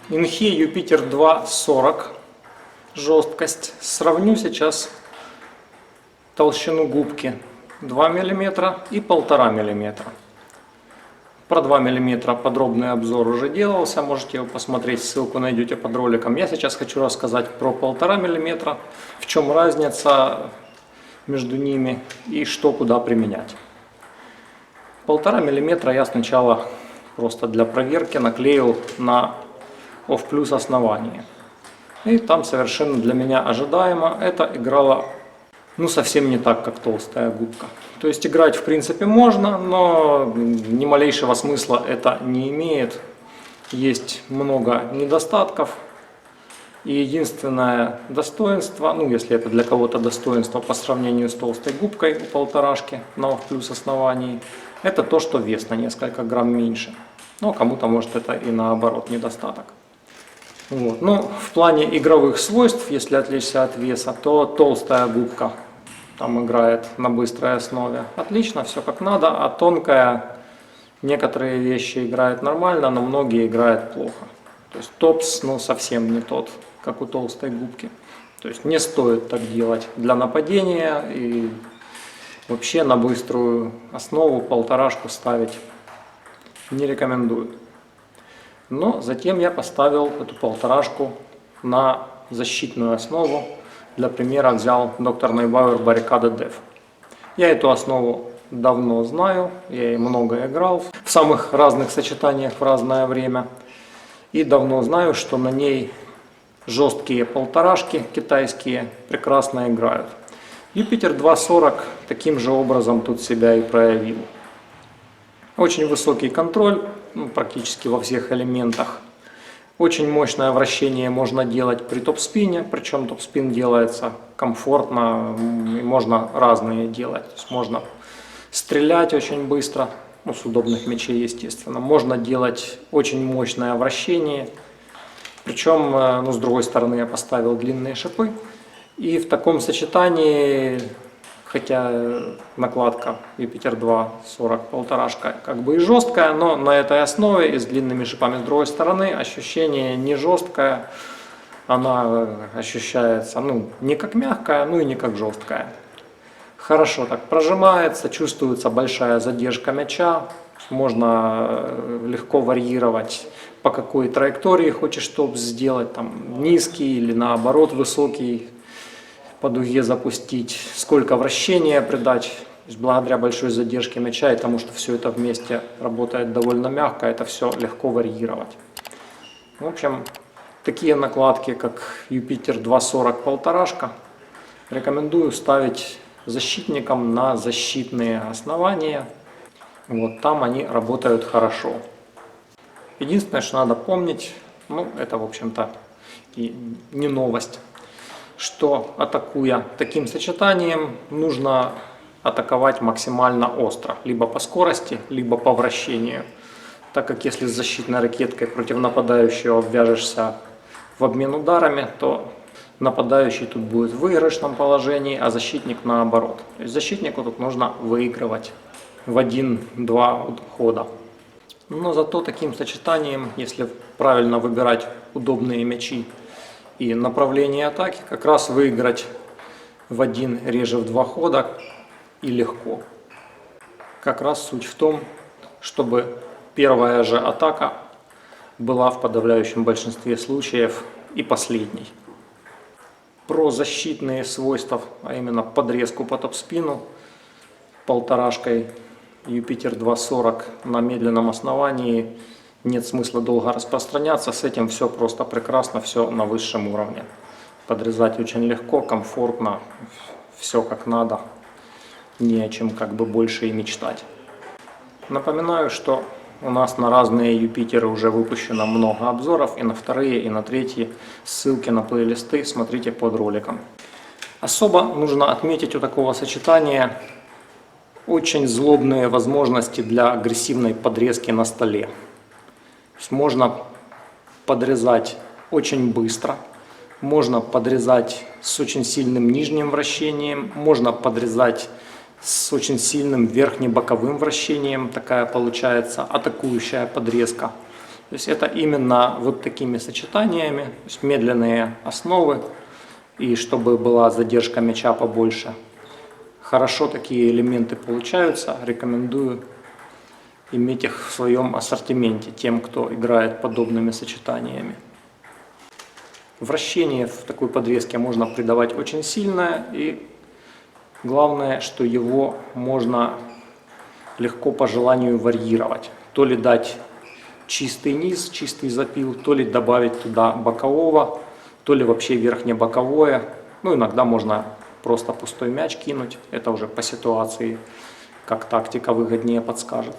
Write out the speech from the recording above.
Inhe Юпитер 240 жесткость. Сравню сейчас толщину губки 2 мм и 1,5 мм. Про 2 мм подробный обзор уже делался, можете его посмотреть, ссылку найдете под роликом. Я сейчас хочу рассказать про 1,5 мм, в чем разница между ними и что куда применять. 1,5 мм я сначала просто для проверки наклеил на OFF+ основание. И там совершенно для меня ожидаемо это играло совсем не так, как толстая губка. То есть играть в принципе можно, но ни малейшего смысла это не имеет. Есть много недостатков. И единственное достоинство, если это для кого-то достоинство по сравнению с толстой губкой у полторашки на OFF+ основании, это то, что вес на несколько грамм меньше. Но кому-то может это и наоборот недостаток. В плане игровых свойств, если отвлечься от веса, то толстая губка там играет на быстрой основе отлично, все как надо, а тонкая некоторые вещи играет нормально, но многие играют плохо. То есть топс совсем не тот, как у толстой губки. То есть не стоит так делать для нападения, и вообще на быструю основу полторашку ставить не рекомендую. Но затем я поставил эту полторашку на защитную основу. Для примера взял Dr. Neubauer Barricade Dev. Я эту основу давно знаю, я ей много играл в самых разных сочетаниях в разное время. И давно знаю, что на ней жесткие полторашки китайские прекрасно играют. Юпитер 240 таким же образом тут себя и проявил. Очень высокий контроль, практически во всех элементах. Очень мощное вращение можно делать при топ-спине, причем топ-спин делается комфортно, и можно разные делать. То есть можно стрелять очень быстро, с удобных мечей естественно. Можно делать очень мощное вращение, причем с другой стороны я поставил длинные шипы. И в таком сочетании, хотя накладка Юпитер 240 полторашка как бы и жесткая, но на этой основе и с длинными шипами с другой стороны ощущение не жесткое, она ощущается не как мягкая, и не как жесткая. Хорошо так прожимается, чувствуется большая задержка мяча, можно легко варьировать, по какой траектории хочешь топ сделать, там низкий или наоборот высокий, по дуге запустить, сколько вращения придать, благодаря большой задержке мяча и тому, что все это вместе работает довольно мягко, это все легко варьировать. В общем, такие накладки, как Юпитер 240 полторашка, рекомендую ставить защитникам на защитные основания. Там они работают хорошо. Единственное, что надо помнить, это в общем-то и не новость, что атакуя таким сочетанием, нужно атаковать максимально остро, либо по скорости, либо по вращению. Так как если с защитной ракеткой против нападающего ввяжешься в обмен ударами, то нападающий тут будет в выигрышном положении, а защитник наоборот. То есть защитнику тут нужно выигрывать в 1-2 хода. Но зато таким сочетанием, если правильно выбирать удобные мячи и направление атаки, как раз выиграть в 1, реже в 2 хода и легко. Как раз суть в том, чтобы первая же атака была в подавляющем большинстве случаев и последней. Про защитные свойства, а именно подрезку по топ-спину полторашкой Юпитер 240 на медленном основании нет смысла долго распространяться, с этим все просто прекрасно, все на высшем уровне. Подрезать очень легко, комфортно, все как надо, не о чем больше и мечтать. Напоминаю, что у нас на разные Юпитеры уже выпущено много обзоров, и на вторые, и на третьи. Ссылки на плейлисты смотрите под роликом. Особо нужно отметить у такого сочетания очень злобные возможности для агрессивной подрезки на столе. То есть можно подрезать очень быстро, можно подрезать с очень сильным нижним вращением, можно подрезать с очень сильным верхнебоковым вращением, такая получается атакующая подрезка. То есть это именно вот такими сочетаниями, то есть медленные основы, и чтобы была задержка мяча побольше. Хорошо такие элементы получаются, рекомендую иметь их в своем ассортименте тем, кто играет подобными сочетаниями. Вращение в такой подвеске можно придавать очень сильное, и главное, что его можно легко по желанию варьировать. То ли дать чистый низ, чистый запил, то ли добавить туда бокового, то ли вообще верхнебоковое. Ну, иногда можно просто пустой мяч кинуть, это уже по ситуации, как тактика выгоднее подскажет.